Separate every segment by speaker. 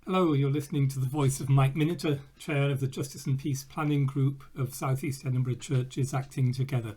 Speaker 1: Hello, you're listening to the voice of Mike Miniter, Chair of the Justice and Peace Planning Group of South East Edinburgh Churches Acting Together.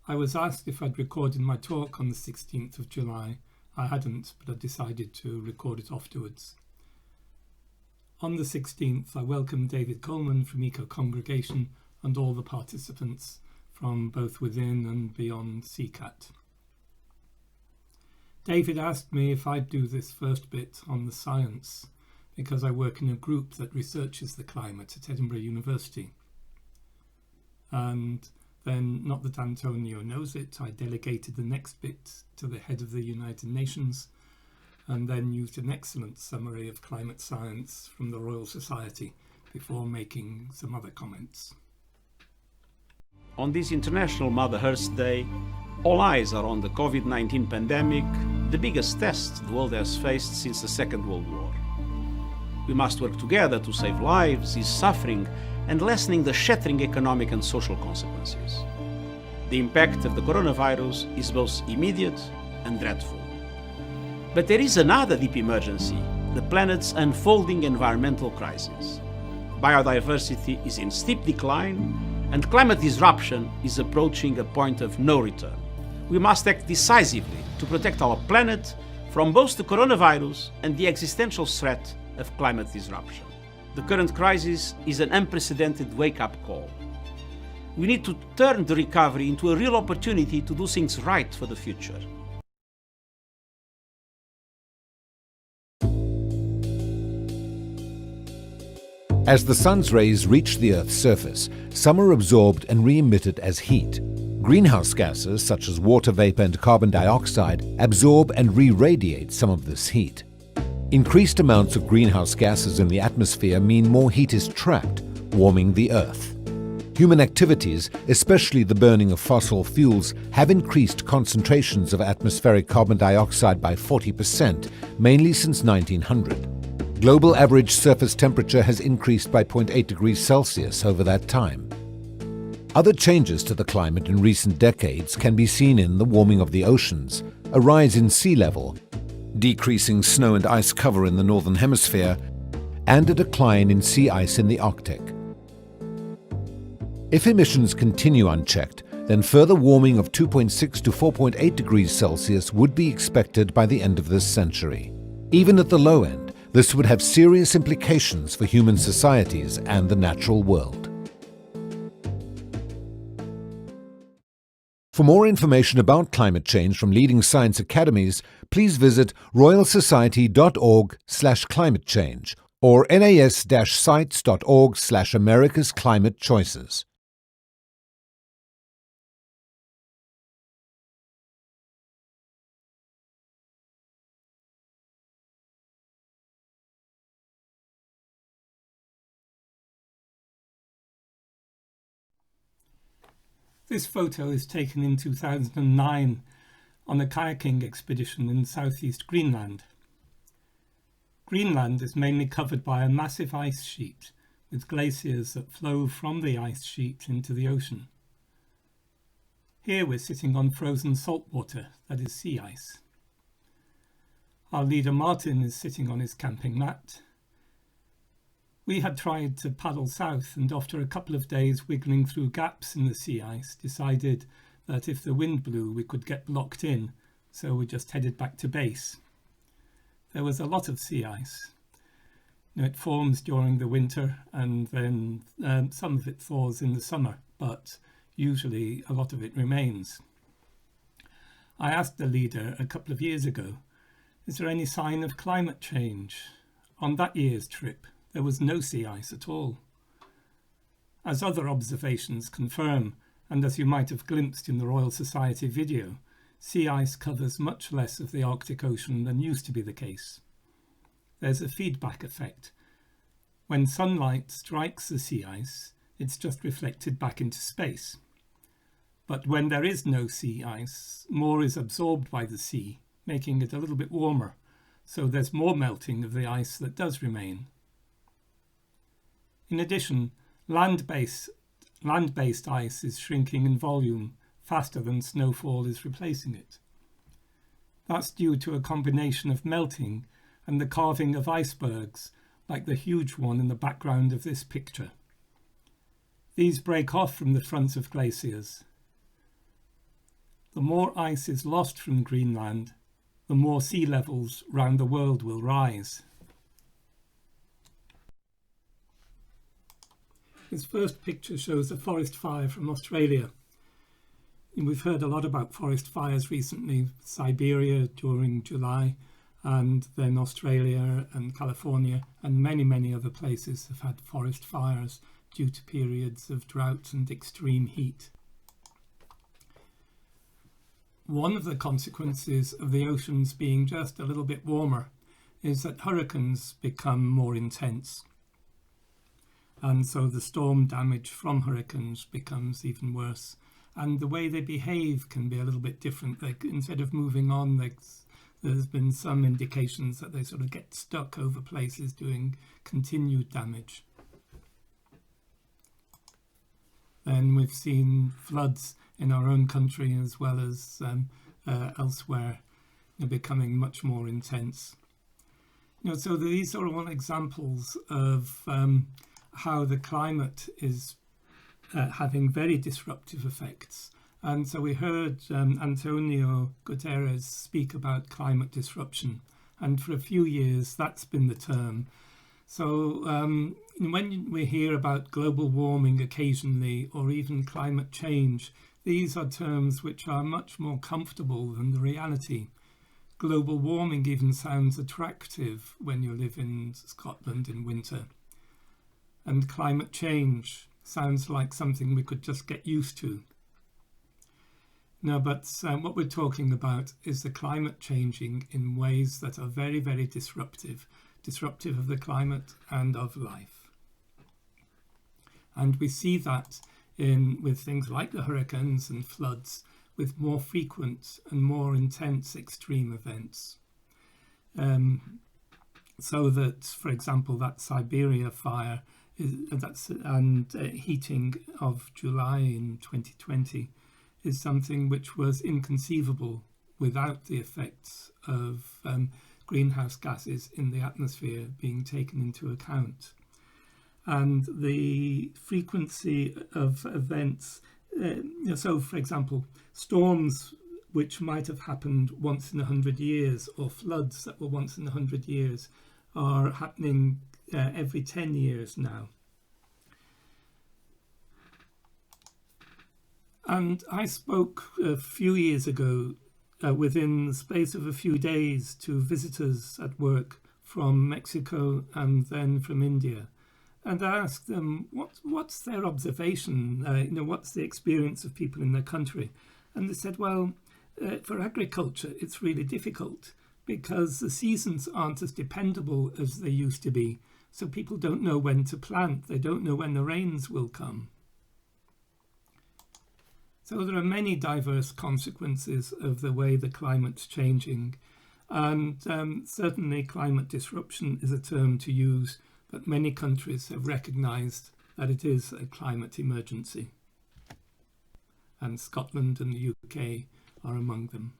Speaker 1: I was asked if I'd recorded my talk on the 16th of July. I hadn't, but I decided to record it afterwards. On the 16th, I welcomed David Coleman from EcoCongregation and all the participants from both within and beyond CCAT. David asked me if I'd do this first bit on the science, because I work in a group that researches the climate at Edinburgh University. And then, not that Antonio knows it, I delegated the next bit to the head of the United Nations, and then used an excellent summary of climate science from the Royal Society before making some other comments.
Speaker 2: On this International Mother Earth Day, all eyes are on the COVID-19 pandemic, the biggest test the world has faced since the Second World War. We must work together to save lives, ease suffering, and lessening the shattering economic and social consequences. The impact of the coronavirus is both immediate and dreadful. But there is another deep emergency, the planet's unfolding environmental crisis. Biodiversity is in steep decline, and climate disruption is approaching a point of no return. We must act decisively to protect our planet from both the coronavirus and the existential threat of climate disruption. The current crisis is an unprecedented wake-up call. We need to turn the recovery into a real opportunity to do things right for the future.
Speaker 3: As the sun's rays reach the Earth's surface, some are absorbed and re-emitted as heat. Greenhouse gases, such as water vapor and carbon dioxide, absorb and re-radiate some of this heat. Increased amounts of greenhouse gases in the atmosphere mean more heat is trapped, warming the Earth. Human activities, especially the burning of fossil fuels, have increased concentrations of atmospheric carbon dioxide by 40%, mainly since 1900. Global average surface temperature has increased by 0.8 degrees Celsius over that time. Other changes to the climate in recent decades can be seen in the warming of the oceans, a rise in sea level, decreasing snow and ice cover in the Northern Hemisphere, and a decline in sea ice in the Arctic. If emissions continue unchecked, then further warming of 2.6 to 4.8 degrees Celsius would be expected by the end of this century. Even at the low end, this would have serious implications for human societies and the natural world. For more information about climate change from leading science academies, please visit royalsociety.org/climatechange or nas-sites.org/America's Climate Choices.
Speaker 1: This photo is taken in 2009 on a kayaking expedition in southeast Greenland. Greenland is mainly covered by a massive ice sheet with glaciers that flow from the ice sheet into the ocean. Here we're sitting on frozen salt water, that is sea ice. Our leader Martin is sitting on his camping mat. We had tried to paddle south, and after a couple of days wiggling through gaps in the sea ice, decided that if the wind blew we could get locked in, so we just headed back to base. There was a lot of sea ice. It forms during the winter, and then some of it thaws in the summer, but usually a lot of it remains. I asked the leader a couple of years ago, is there any sign of climate change? On that year's trip, there was no sea ice at all. As other observations confirm, and as you might have glimpsed in the Royal Society video, sea ice covers much less of the Arctic Ocean than used to be the case. There's a feedback effect. When sunlight strikes the sea ice, it's just reflected back into space. But when there is no sea ice, more is absorbed by the sea, making it a little bit warmer, so there's more melting of the ice that does remain. In addition, land-based ice is shrinking in volume faster than snowfall is replacing it. That's due to a combination of melting and the carving of icebergs, like the huge one in the background of this picture. These break off from the front of glaciers. The more ice is lost from Greenland, the more sea levels round the world will rise. This first picture shows a forest fire from Australia. We've heard a lot about forest fires recently, Siberia during July, and then Australia and California and many, many other places have had forest fires due to periods of drought and extreme heat. One of the consequences of the oceans being just a little bit warmer is that hurricanes become more intense. And so the storm damage from hurricanes becomes even worse. And the way they behave can be a little bit different. Like, instead of moving on, there's been some indications that they sort of get stuck over places doing continued damage. Then we've seen floods in our own country as well as elsewhere, becoming much more intense. So these are all examples of how the climate is having very disruptive effects. And so we heard Antonio Guterres speak about climate disruption, and for a few years that's been the term. So when we hear about global warming occasionally, or even climate change, these are terms which are much more comfortable than the reality. Global warming even sounds attractive when you live in Scotland in winter. And climate change sounds like something we could just get used to. No, but what we're talking about is the climate changing in ways that are very, very disruptive of the climate and of life. And we see that with things like the hurricanes and floods, with more frequent and more intense extreme events. So that, for example, that Siberia fire and heating of July in 2020 is something which was inconceivable without the effects of greenhouse gases in the atmosphere being taken into account. And the frequency of events, so for example, storms which might have happened once in 100 years, or floods that were once in 100 years, are happening every 10 years now. And I spoke a few years ago, within the space of a few days, to visitors at work from Mexico and then from India, and I asked them what's their observation, what's the experience of people in their country. And they said, well, for agriculture it's really difficult because the seasons aren't as dependable as they used to be. So people don't know when to plant, they don't know when the rains will come. So there are many diverse consequences of the way the climate's changing. And certainly climate disruption is a term to use, but many countries have recognised that it is a climate emergency. And Scotland and the UK are among them.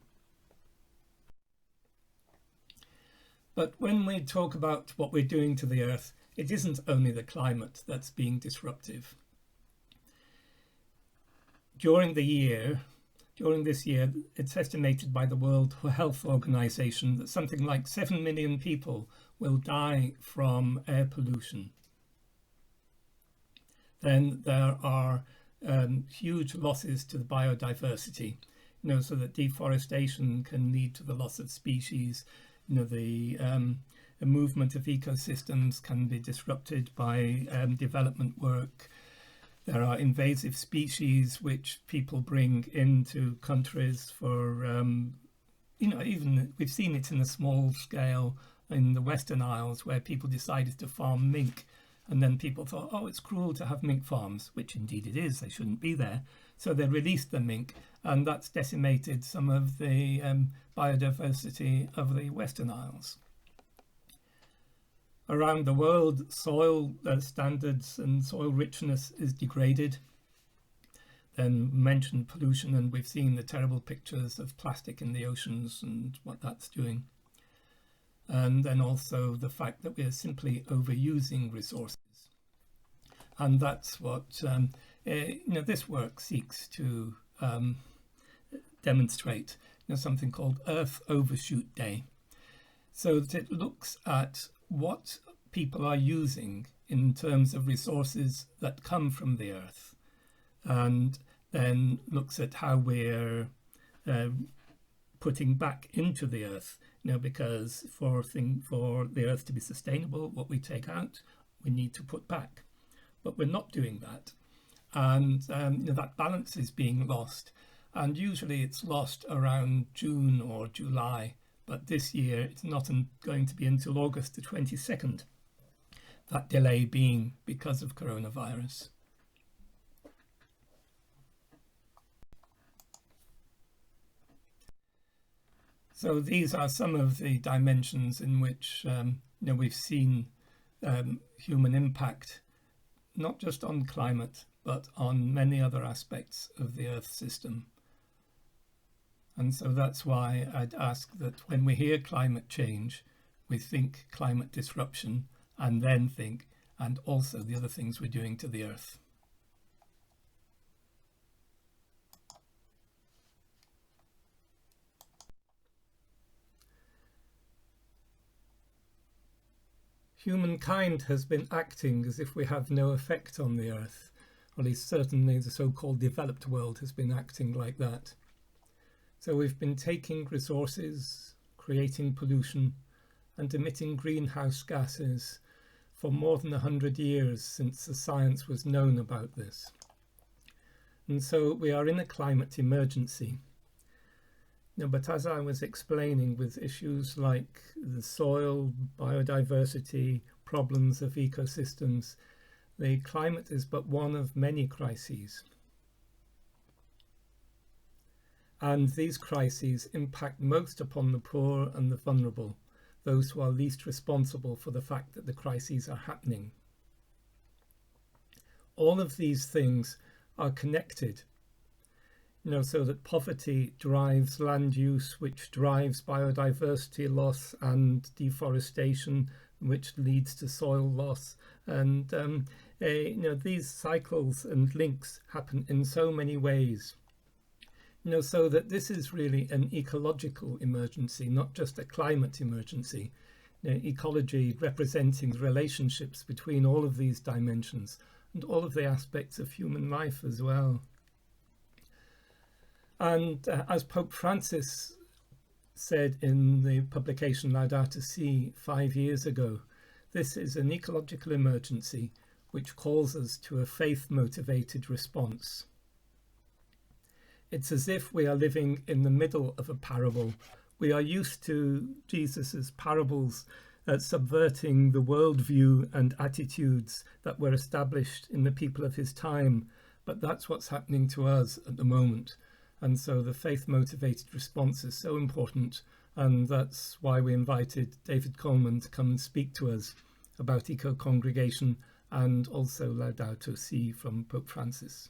Speaker 1: But when we talk about what we're doing to the Earth, it isn't only the climate that's being disruptive. During this year, it's estimated by the World Health Organization that something like 7 million people will die from air pollution. Then there are huge losses to the biodiversity, so that deforestation can lead to the loss of species. The movement of ecosystems can be disrupted by development work. There are invasive species which people bring into countries for, even we've seen it in a small scale in the Western Isles where people decided to farm mink, and then people thought, oh, it's cruel to have mink farms, which indeed it is, they shouldn't be there. So they released the mink, and that's decimated some of the biodiversity of the Western Isles. Around the world, soil standards and soil richness is degraded. Then mentioned pollution, and we've seen the terrible pictures of plastic in the oceans and what that's doing. and then also the fact that we are simply overusing resources. And that's what this work seeks to demonstrate, something called Earth Overshoot Day, so that it looks at what people are using in terms of resources that come from the Earth, and then looks at how we're putting back into the Earth, because for the Earth to be sustainable, what we take out, we need to put back. But we're not doing that. And that balance is being lost. And usually it's lost around June or July. But this year it's not going to be until August the 22nd. That delay being because of coronavirus. So these are some of the dimensions in which we've seen human impact, not just on climate, but on many other aspects of the Earth system. And so that's why I'd ask that when we hear climate change, we think climate disruption, and then think, and also the other things we're doing to the Earth. Humankind has been acting as if we have no effect on the Earth, or at least certainly the so-called developed world has been acting like that. So we've been taking resources, creating pollution, and emitting greenhouse gases for more than 100 years since the science was known about this. And so we are in a climate emergency. But as I was explaining, with issues like the soil, biodiversity, problems of ecosystems, the climate is but one of many crises. And these crises impact most upon the poor and the vulnerable, those who are least responsible for the fact that the crises are happening. All of these things are connected. So that poverty drives land use, which drives biodiversity loss and deforestation, which leads to soil loss. And, these cycles and links happen in so many ways. So that this is really an ecological emergency, not just a climate emergency. Ecology representing the relationships between all of these dimensions and all of the aspects of human life as well. And as Pope Francis said in the publication Laudato Si 5 years ago, this is an ecological emergency which calls us to a faith-motivated response. It's as if we are living in the middle of a parable. We are used to Jesus's parables subverting the worldview and attitudes that were established in the people of his time, but that's what's happening to us at the moment. And so the faith-motivated response is so important, and that's why we invited David Coleman to come and speak to us about EcoCongregation and also Laudato Si from Pope Francis.